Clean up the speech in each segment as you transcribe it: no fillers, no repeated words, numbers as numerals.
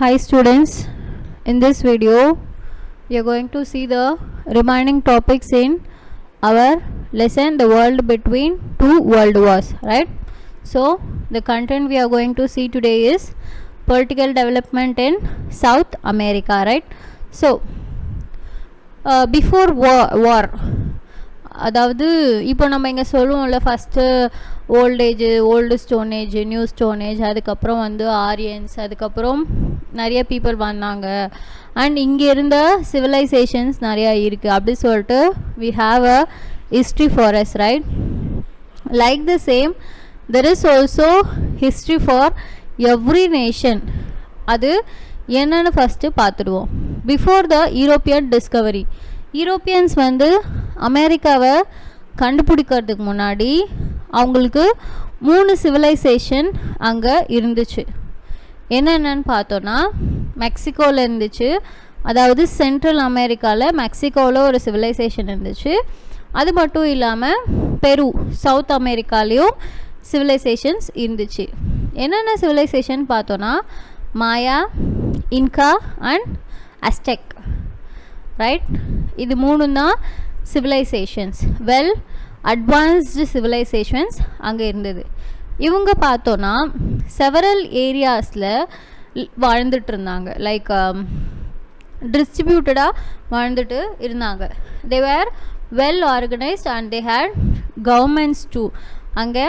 Hi students, in this video we are going to see the remaining topics in our lesson The World Between Two World Wars, right? So the content we are going to see today is political development in South America, right? So before war அதாவது இப்போ நம்ம இங்கே சொல்லுவோம்ல first old stone age new stone age அதுக்கப்புறம் வந்து Aryans அதுக்கப்புறம் நிறைய people வந்தாங்க அண்ட் இங்கே இருந்த சிவிலைசேஷன்ஸ் நிறையா இருக்குது அப்படி சொல்லிட்டு we have a history for us right like the same there is also history for every nation அது என்னென்னு ஃபஸ்ட்டு பார்த்துடுவோம் before the European discovery Europeans வந்து அமெரிக்காவை கண்டுபிடிக்கிறதுக்கு முன்னாடி அவங்களுக்கு 3 சிவிலைசேஷன் அங்கே இருந்துச்சு என்னென்னு பார்த்தோன்னா மெக்சிகோவில் இருந்துச்சு அதாவது சென்ட்ரல் அமெரிக்காவில் மெக்சிகோவில் ஒரு சிவிலைசேஷன் இருந்துச்சு அது மட்டும் இல்லாமல் பெரு சவுத் அமெரிக்காலேயும் சிவிலைசேஷன்ஸ் இருந்துச்சு என்னென்ன சிவிலைசேஷன் பார்த்தோன்னா மாயா இன்கா அண்ட் அஸ்டெக் ரைட் இது 3 தான் சிவிலைசேஷன்ஸ் வெல் அட்வான்ஸ்டு சிவிலைசேஷன்ஸ் அங்கே இருந்தது இவங்க பார்த்தோன்னா செவரல் ஏரியாஸில் வாழ்ந்துட்டு இருந்தாங்க லைக் டிஸ்ட்ரிபியூட்டடாக வாழ்ந்துட்டு இருந்தாங்க they were well organised and they had governments too அங்கே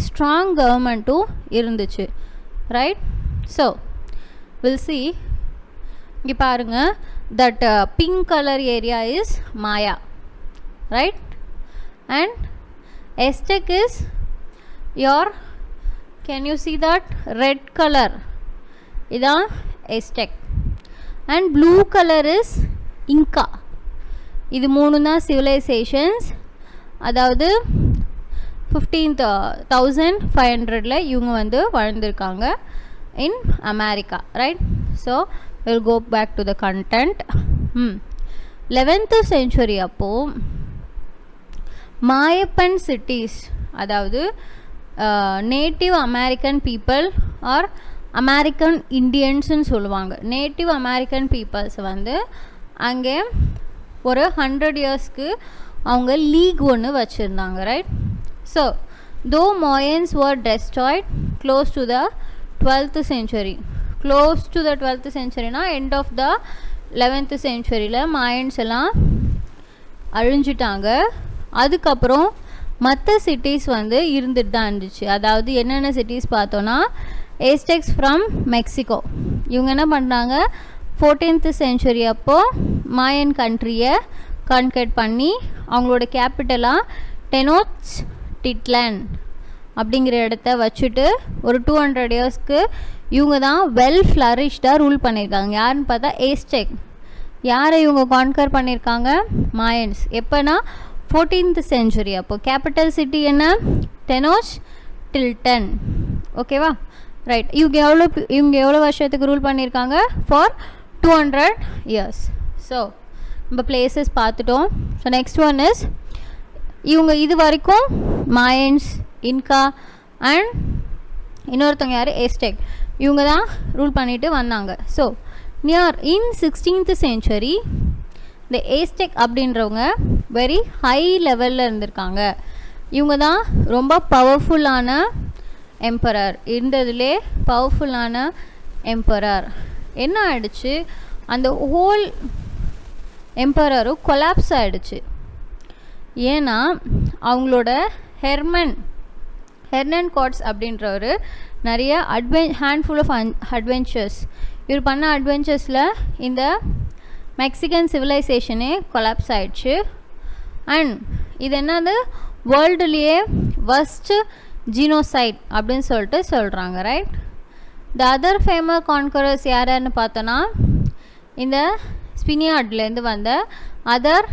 ஸ்ட்ராங் கவர்மெண்ட்டும் இருந்துச்சு ரைட் ஸோ வில் சி இங்கே பாருங்கள் that pink color area is Maya, right? And Aztec is your, can you see that red color? Ida Aztec. And blue color is Inca. இது 3 தான் civilisations அதாவது 15,500ல இவங்க வந்து வாழ்ந்திருக்காங்க in America right so we'll go back to the content 11th century அப்போ Mayapan cities அதாவது native American people or American இண்டியன்ஸ்னு சொல்லுவாங்க நேட்டிவ் அமெரிக்கன் பீப்புள்ஸ் வந்து அங்கே ஒரு 100 இயர்ஸ்க்கு அவங்க லீக் ஒன்று வச்சுருந்தாங்க right so though Mayans were destroyed close to the 12th century close to the 12th centuryனா எண்ட் ஆஃப் த 11th centuryல மாயன்ஸ் எல்லாம் அழிஞ்சிட்டாங்க அதுக்கப்புறம் மற்ற சிட்டிஸ் வந்து இருந்துட்டு தான் இருந்துச்சு அதாவது என்னென்ன சிட்டிஸ் பார்த்தோன்னா ஏஸ்டெக்ஸ் ஃப்ரம் மெக்சிகோ இவங்க என்ன பண்ணுறாங்க 14th century அப்போது மாயன் கண்ட்ரியை கான்கெட் பண்ணி அவங்களோட கேபிட்டலாக டெனோச்டிட்லான் அப்படிங்கிற இடத்த வச்சுட்டு ஒரு 200 இயர்ஸ்க்கு இவங்க தான் வெல் ஃப்ளரிஷ்டாக ரூல் பண்ணியிருக்காங்க யாருன்னு பார்த்தா ஏஸ்டெக் யாரை இவங்க கான்கர் பண்ணியிருக்காங்க மாயன்ஸ் எப்போனா 14th century அப்போது கேபிட்டல் சிட்டி என்ன டெனோச்டிட்லான் ஓகேவா ரைட் இவங்க எவ்வளோ வருஷத்துக்கு ரூல் பண்ணியிருக்காங்க ஃபார் 200 இயர்ஸ் ஸோ நம்ம பிளேசஸ் பார்த்துட்டோம் ஸோ நெக்ஸ்ட் ஒன் இஸ் இவங்க இது வரைக்கும் மாயன்ஸ் இன்கா அண்ட் இன்னொருத்தவங்க யார் ஏஸ்டெக் இவங்க தான் ரூல் பண்ணிட்டு வந்தாங்க ஸோ நியர் இன் 16th century இந்த ஏஸ்டெக் அப்படின்றவங்க வெரி ஹை லெவலில் இருந்திருக்காங்க இவங்க தான் ரொம்ப பவர்ஃபுல்லான எம்பரர் இருந்ததுலே பவர்ஃபுல்லான எம்பரர் என்ன ஆயிடுச்சு அந்த ஹோல் எம்பரரும் கொலாப்ஸ் ஆகிடுச்சு ஏன்னா அவங்களோட ஹெர்னன் காட்ஸ் அப்படின்றவர் நிறைய ஹேண்ட்ஃபுல் ஆஃப் அட்வென்ச்சர்ஸ் இவர் பண்ண அட்வென்ச்சர்ஸில் இந்த மெக்சிகன் சிவிலைசேஷனே கொலாப்ஸ் ஆகிடுச்சு அண்ட் இது என்னது வேர்ல்டுலேயே வர்ஸ்ட்டு ஜீனோசைட் அப்படின்னு சொல்லிட்டு சொல்கிறாங்க right the other famous conquerors யாருன்னு பார்த்தோன்னா இந்த ஸ்பினியார்ட்லேருந்து வந்த அதர்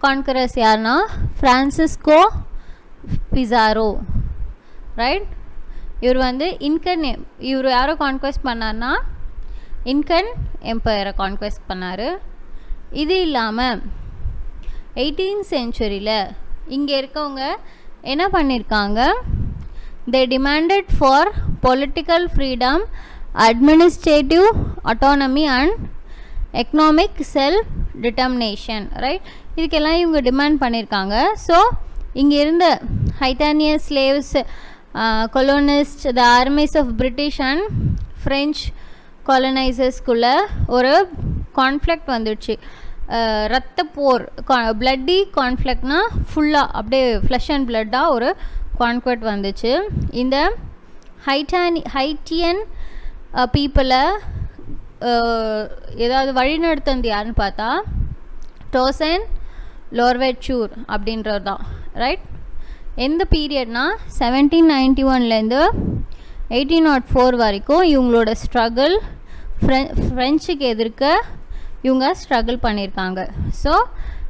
கான்கரர்ஸ் யாருன்னா ஃப்ரான்சிஸ்கோ பிசாரோ ரைட் இவர் வந்து இவர் யாரோ கான்குவெஸ்ட் பண்ணார்னா இன்கன் எம்பையரை கான்குவெஸ்ட் பண்ணார் இது இல்லாமல் 18th centuryல இங்கே இருக்கவங்க என்ன பண்ணியிருக்காங்க they demanded for political freedom administrative autonomy and economic self determination, right? இதுக்கெல்லாம் இவங்க டிமாண்ட் பண்ணியிருக்காங்க. ஸோ இங்கே இருந்த Haitians slaves, colonist, the armies of British and French காலனைசர்ஸ்குள்ளே ஒரு கான்ஃப்ளிக்ட் வந்துடுச்சு. ரத்த போர், பிளட்டி கான்ஃப்ளிக்ட்னா ஃபுல்லாக அப்படியே ஃப்ளஷ் அண்ட் பிளட்டாக ஒரு கான்ஃப்ளிக்ட் வந்துச்சு. இந்த ஹைட்டியன் பீப்புளை ஏதாவது வழிநடத்தது யாருன்னு பார்த்தா டோசன் லோர்வெச்சூர் அப்படின்றவர் தான், ரைட்? எந்த பீரியட்னா 1791லேருந்து 1804 வரைக்கும் இவங்களோட ஸ்ட்ரகிள் ஃப்ரெஞ்சுக்கு எதிர்க்க இவங்க ஸ்ட்ரகிள் பண்ணியிருக்காங்க. ஸோ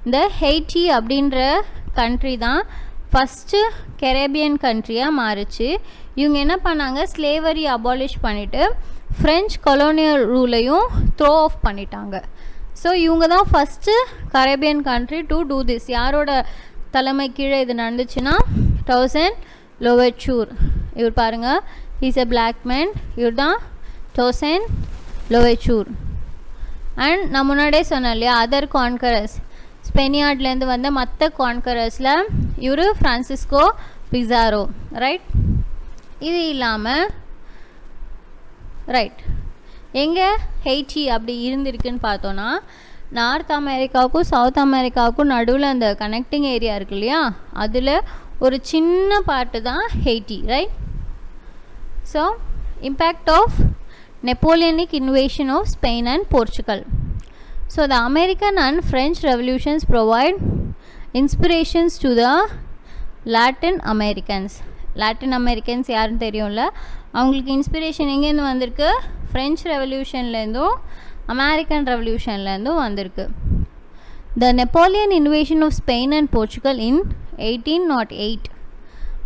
இந்த ஹெய்ட்டி அப்படின்ற கண்ட்ரி தான் ஃபஸ்ட்டு கரேபியன் கண்ட்ரியாக மாறுச்சு. இவங்க என்ன பண்ணாங்க, ஸ்லேவரி அபாலிஷ் பண்ணிவிட்டு ஃப்ரெஞ்ச் கொலோனியல் ரூலையும் த்ரோ ஆஃப் பண்ணிட்டாங்க. ஸோ இவங்க தான் first Caribbean country to do this. யாரோட தலைமை கீழே இது நடந்துச்சுன்னா டோசன் லோவெச்சூர். இவர் பாருங்கள், இஸ் எ பிளாக் மேன். இவர் தான் டோசன் லோவெச்சூர். அண்ட் நான் முன்னாடியே சொன்னேன் இல்லையா, அதர் கான்கரர்ஸ், ஸ்பெனியார்ட்லேருந்து வந்த மற்ற கான்கரர்ஸில் இவர் ஃப்ரான்சிஸ்கோ பிசாரோ, ரைட்? இது இல்லாமல் ரைட் எங்கே ஹெய்ட்டி அப்படி இருந்திருக்குன்னு பார்த்தோன்னா, நார்த் அமெரிக்காவுக்கும் சவுத் அமெரிக்காவுக்கும் நடுவில் அந்த கனெக்டிங் ஏரியா இருக்கு இல்லையா, அதில் ஒரு சின்ன பார்ட்டு தான் Haiti, right? So impact of Napoleonic invasion of Spain and Portugal. So the American and French revolutions provide inspirations to the Latin Americans. Latin Americans யாருன்னு தெரியும்ல, அவங்களுக்கு இன்ஸ்பிரேஷன் எங்கேருந்து வந்திருக்கு? ஃப்ரெஞ்ச் ரெவல்யூஷன்லேருந்தும் அமெரிக்கன் ரெவல்யூஷன்லேருந்தும் வந்திருக்கு. The Napoleon invasion of Spain and Portugal in 1808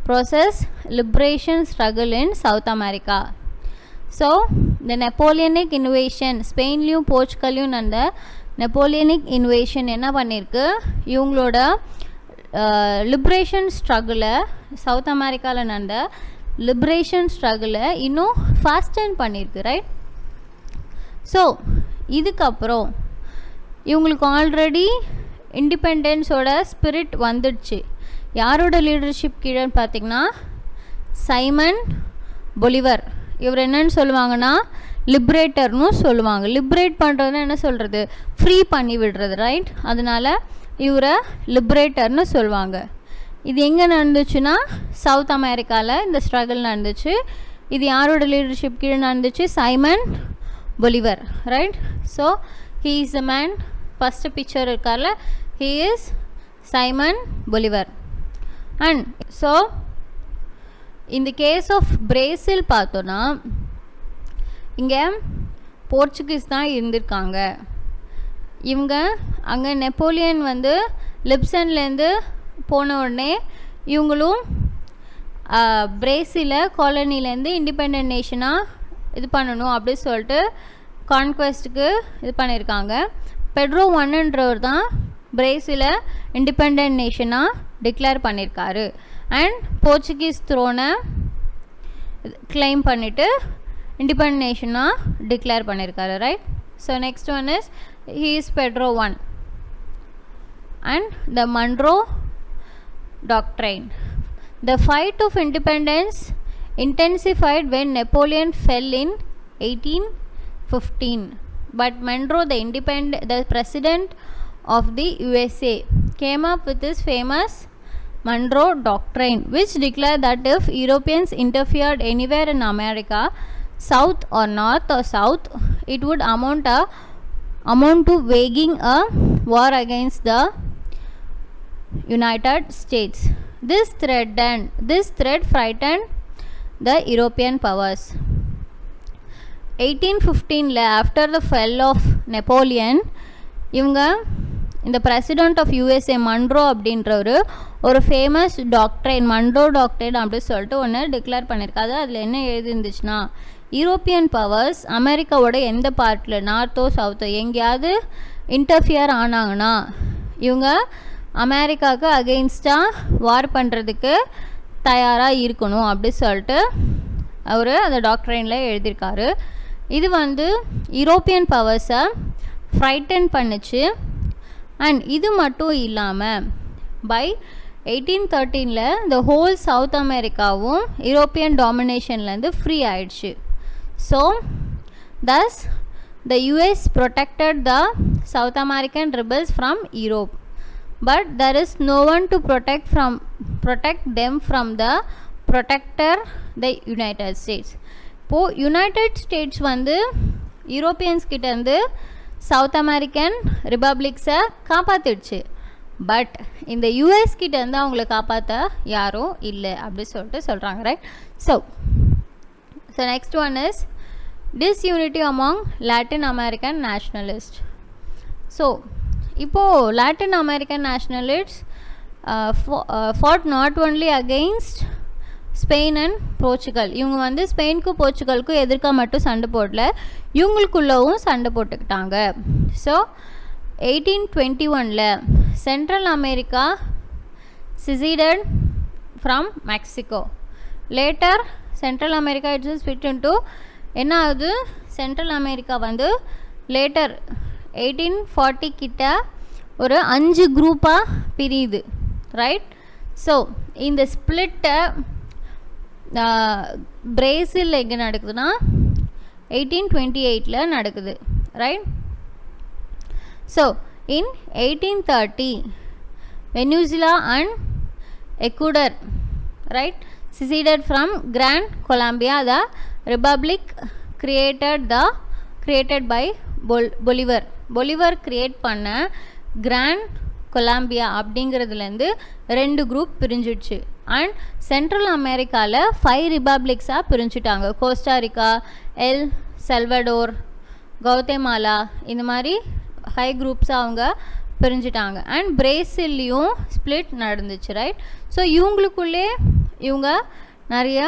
process liberation struggle in South America. So இந்த Napoleonic invasion, ஸ்பெயின்லேயும் போர்ச்சுகல்லையும் நடந்த Napoleonic invasion என்ன பண்ணியிருக்கு, இவங்களோட லிப்ரேஷன் ஸ்ட்ரகிளை, சவுத் அமெரிக்காவில் நடந்த லிப்ரேஷன் ஸ்ட்ரகிளை இன்னும் ஃபாஸ்டன் பண்ணியிருக்கு, ரைட்? ஸோ இதுக்கப்புறம் இவங்களுக்கு ஆல்ரெடி இண்டிபெண்டன்ஸோட ஸ்பிரிட் வந்துடுச்சு. யாரோட லீடர்ஷிப் கீழேன்னு பார்த்திங்கன்னா சைமன் பொலிவர். இவர் என்னன்னு சொல்லுவாங்கன்னா லிப்ரேட்டர்னு சொல்லுவாங்க. லிப்ரேட் பண்ணுறதுன்னா என்ன சொல்கிறது, ஃப்ரீ பண்ணி விடுறது, ரைட்? அதனால் இவரை லிப்ரேட்டர்னு சொல்லுவாங்க. இது எங்கே நடந்துச்சுன்னா சவுத் அமெரிக்காவில் இந்த ஸ்ட்ரகிள் நடந்துச்சு. இது யாரோட லீடர்ஷிப் கீழே நடந்துச்சு? Simon Bolivar, right? So he is a man. First picture இருக்கார்ல, he is Simon Bolivar. And so இந்த கேஸ் ஆஃப் பிரேசில் பார்த்தோன்னா இங்கே போர்ச்சுகீஸ் தான் இருந்திருக்காங்க. இவங்க அங்கே நெப்போலியன் வந்து லிப்சன்லேருந்து போன உடனே இவங்களும் பிரேசிலை காலனிலேருந்து இண்டிபெண்ட் நேஷனாக இது பண்ணணும் அப்படின்னு சொல்லிட்டு கான்குவெஸ்ட்டுக்கு இது பண்ணியிருக்காங்க. பெட்ரோ ஒன்னுன்றவர் தான் பிரேசிலை இண்டிபெண்ட் நேஷனாக டிக்ளேர் பண்ணியிருக்காரு. அண்ட் போர்ச்சுகீஸ் த்ரோனை கிளைம் பண்ணிவிட்டு இண்டிபெண்ட் நேஷனாக டிக்ளேர் பண்ணியிருக்காரு, right? So next one is he is Pedro one. And the Monroe doctrine. The fight of independence intensified when Napoleon fell in 1815. But Monroe, the president of the USA, came up with this famous Monroe Doctrine, which declared that if Europeans interfered anywhere in America, south or north or south, it would amount to waging a war against the United States. This threat frightened the European powers. 1815 after the fall of Napoleon, இவங்க இந்த president of USA Munro அப்படின்றவர் ஒரு famous doctrine, Munro doctrine அப்படின்னு சொல்லிட்டு ஒன்று declare பண்ணியிருக்காது. அதில் என்ன எழுதிருந்துச்சுன்னா, European powers அமெரிக்காவோட எந்த பார்ட்டில், நார்த்தோ சவுத்தோ எங்கேயாவது இன்டர்ஃபியர் ஆனாங்கன்னா இவங்க அமெரிக்காவுக்கு அகெயின்ஸ்டாக வார் பண்ணுறதுக்கு தயாராக இருக்கணும் அப்படி சொல்லிட்டு அவர் அந்த டாக்ட்ரைனில் எழுதியிருக்காரு. இது வந்து யூரோப்பியன் பவர்ஸை ஃப்ரைட்டன் பண்ணுச்சு. அண்ட் இது மட்டும் இல்லாமல் பை 1813 இந்த ஹோல் சவுத் அமெரிக்காவும் யூரோப்பியன் டாமினேஷன்லேருந்து ஃப்ரீ ஆயிடுச்சு. So thus the US protected the South American rebels from Europe, but there is no one to protect them from the protector, the United States. இப்போது United states வந்து Europeans கிட்டேருந்து south American ரிபப்ளிக்ஸை காப்பாற்றிடுச்சு. But இந்த US கிட்டேருந்து அவங்கள காப்பாற்ற யாரும் இல்லை அப்படி சொல்லிட்டு சொல்கிறாங்க, right? So next one is disunity among Latin American nationalists. So இப்போது Latin American nationalists fought not only against Spain and Portugal. இவங்க வந்து ஸ்பெயினுக்கும் போர்ச்சுகலுக்கும் எதிர்க்க மட்டும் சண்டை போடல, இவங்களுக்குள்ளவும் சண்டை போட்டுக்கிட்டாங்க. So 1821 Central America seceded from Mexico. Later Central America it's split into என்ன ஆகுது, சென்ட்ரல் அமெரிக்கா வந்து லேட்டர் 1840 கிட்ட ஒரு 5 குரூப்பாக பிரியுது, ரைட்? ஸோ இந்த ஸ்பிளிட்டை பிரேசில் எங்கே நடக்குதுன்னா 1828 நடக்குது, right? So in 1830 Venezuela and Ecuador, right, seceded from Grand Colombia. The republic created by Bolivar. Bolivar create பண்ண கிராண்ட் கொலம்பியா அப்படிங்கிறதுலேருந்து 2 குரூப் பிரிஞ்சிடுச்சு. அண்ட் சென்ட்ரல் அமெரிக்காவில் 5 ரிபப்ளிக்ஸாக பிரிஞ்சுட்டாங்க. கோஸ்டாரிக்கா, எல் சல்வடோர், கவுதேமாலா, இந்த மாதிரி 5 குரூப்ஸாக அவங்க பிரிஞ்சுட்டாங்க. அண்ட் பிரேசில்லையும் ஸ்பிளிட் நடந்துச்சு, ரைட்? ஸோ இவங்களுக்குள்ளே இவங்க நிறையா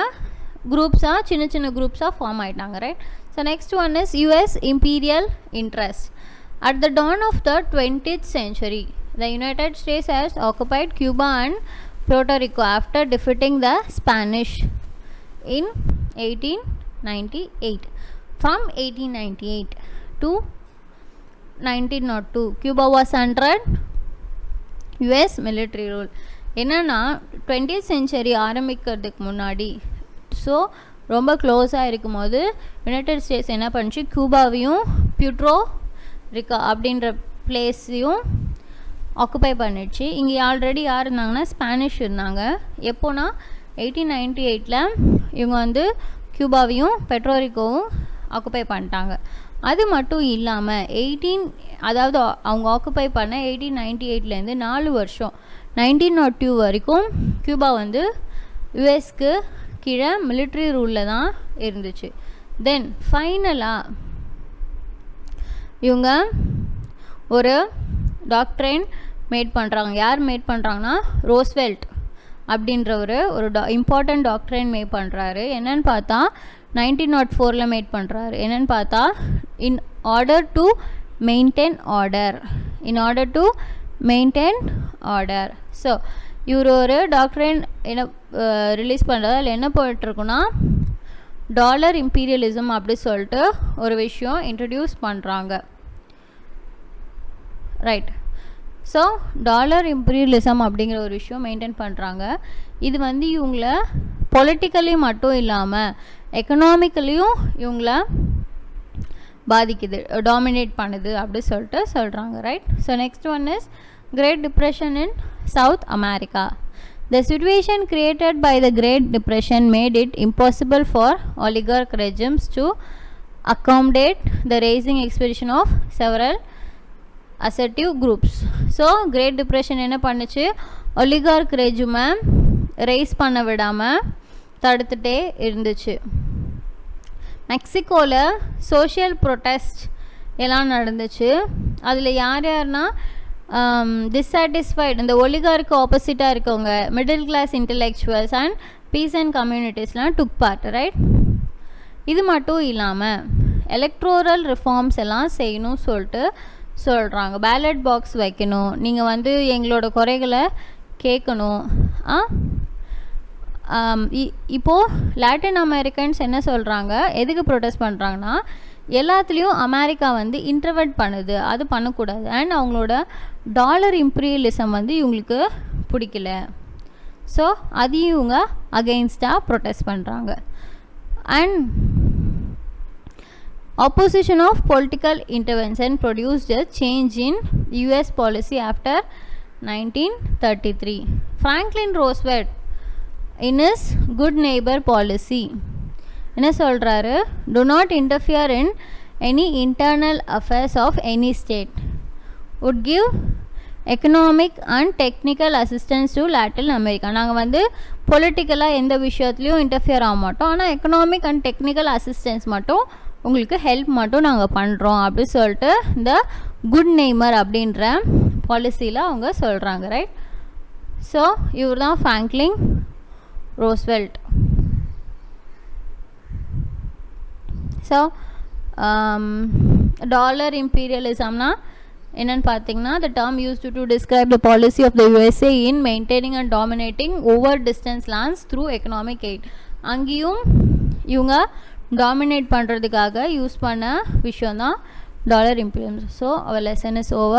குரூப்ஸாக சின்ன சின்ன குரூப்ஸாக ஃபார்ம் ஆகிட்டாங்க, right? So next one is US imperial interest. At the dawn of the 20th century, the United States has occupied Cuba and Puerto Rico after defeating the Spanish in 1898. From 1898 to 1902, Cuba was under US military rule. என்னென்னா 20th century ஆரம்பிக்கிறதுக்கு முன்னாடி, so ரொம்ப க்ளோஸாக இருக்கும்போது United states என்ன பண்ணிச்சு, கியூபாவையும் பியூட்ரோ ரிக்கா அப்படின்ற பிளேஸையும் occupy பண்ணிடுச்சு. இங்கே ஆல்ரெடி யார் இருந்தாங்கன்னா ஸ்பானிஷ் இருந்தாங்க. எப்போனா 1898 இவங்க வந்து கியூபாவையும் பெட்ரோரிக்கோவும் ஆக்குப்பை பண்ணிட்டாங்க. அது மட்டும் இல்லாமல் அதாவது அவங்க ஆக்குப்பை பண்ண 1898 4 வருஷம் 1902 வரைக்கும் கியூபா வந்து யுஎஸ்க்கு கீழே மிலிட்ரி ரூலில் தான் இருந்துச்சு. தென் ஃபைனலாக இவங்க ஒரு டாக்ட்ரைன் மேட் பண்ணுறாங்க. யார் மேட் பண்ணுறாங்கன்னா ரோஸ்வெல்ட் அப்படின்றவர் ஒரு இம்பார்ட்டண்ட் டாக்ட்ரைன் மேட் பண்ணுறாரு. என்னென்னு பார்த்தா 1904 மேட் பண்ணுறாரு. என்னென்னு பார்த்தா in order to maintain order. So இவர் ஒரு டாக்ட்ரைன் என்ன ரிலீஸ் பண்ணுறது, அதில் என்ன போயிட்டுருக்குன்னா டாலர் இம்பீரியலிசம் அப்படி சொல்லிட்டு ஒரு விஷயம் இன்ட்ரடியூஸ் பண்ணுறாங்க, ரைட்? ஸோ டாலர் இம்பீரியலிசம் அப்படிங்கிற ஒரு விஷயம் மெயின்டைன் பண்ணுறாங்க. இது வந்து இவங்கள பொலிட்டிக்கலி மட்டும் இல்லாமல் எக்கனாமிக்கலியும் இவங்கள பாதிக்குது, டாமினேட் பண்ணுது அப்படி சொல்லிட்டு சொல்கிறாங்க, right? So next one is Great Depression in South America. The situation created by the Great Depression made it impossible for oligarch regimes to accommodate the raising expedition of several assertive groups. So Great Depression என்ன பண்ணுச்சு, oligarch regime rice பண்ண விடாமல் தடுத்துட்டே இருந்துச்சு. மெக்சிகோவில் social protest எல்லாம் நடந்துச்சு. அதில் யார்னா டிஸாட்டிஸ்ஃபைடு இந்த ஒலிகாருக்கு ஆப்போசிட்டாக இருக்கவங்க middle class intellectuals and peasant கம்யூனிட்டிஸ்லாம் டுக் பார்ட், ரைட்? இது மட்டும் இல்லாமல் எலக்ட்ரோரல் ரிஃபார்ம்ஸ் எல்லாம் செய்யணும் சொல்லிட்டு சொல்கிறாங்க. பேலட் பாக்ஸ் வைக்கணும், நீங்கள் வந்து எங்களோட குறைகளை கேட்கணும், இப்போது லாட்டின் அமெரிக்கன்ஸ் என்ன சொல்கிறாங்க, எதுக்கு ப்ரொடெஸ்ட் பண்ணுறாங்கன்னா, எல்லாத்துலேயும் அமெரிக்கா வந்து இன்டர்வென்ட் பண்ணுது, அது பண்ணக்கூடாது. அண்ட் அவங்களோட டாலர் இம்பீரியலிசம் வந்து இவங்களுக்கு பிடிக்கல. ஸோ அதையும் இவங்க அகெயின்ஸ்டாக ப்ரொடெஸ்ட் பண்ணுறாங்க. And opposition of political intervention produced a change in US policy after 1933. Franklin Roosevelt in his good neighbor policy என்ன சொல்கிறாரு, do not interfere in any internal affairs of any state, would give economic and technical assistance to Latin America. நாங்கள் வந்து பொலிட்டிக்கலாக எந்த விஷயத்துலையும் interfere ஆக மாட்டோம், ஆனால் எக்கனாமிக் அண்ட் டெக்னிக்கல் அசிஸ்டன்ஸ் மட்டும் உங்களுக்கு ஹெல்ப் மட்டும் நாங்கள் பண்ணுறோம் அப்படி சொல்லிட்டு இந்த குட் நெய்மர் அப்படின்ற பாலிசியில் அவங்க சொல்கிறாங்க. ரைட். ஸோ இவர் தான் ஃப்ராங்க்லின் ரோஸ்வெல்ட். ஸோ டாலர் இம்பீரியலிசம்னா என்னென்னு பார்த்தீங்கன்னா, the term used to describe the policy of the USA in maintaining and dominating over distance lands through economic aid. அங்கேயும் இவங்க டாமினேட் பண்ணுறதுக்காக யூஸ் பண்ண விஷயம் தான் டாலர் இம்பீரியலிசம். ஸோ அவர் லெசன் இஸ் ஓவர்.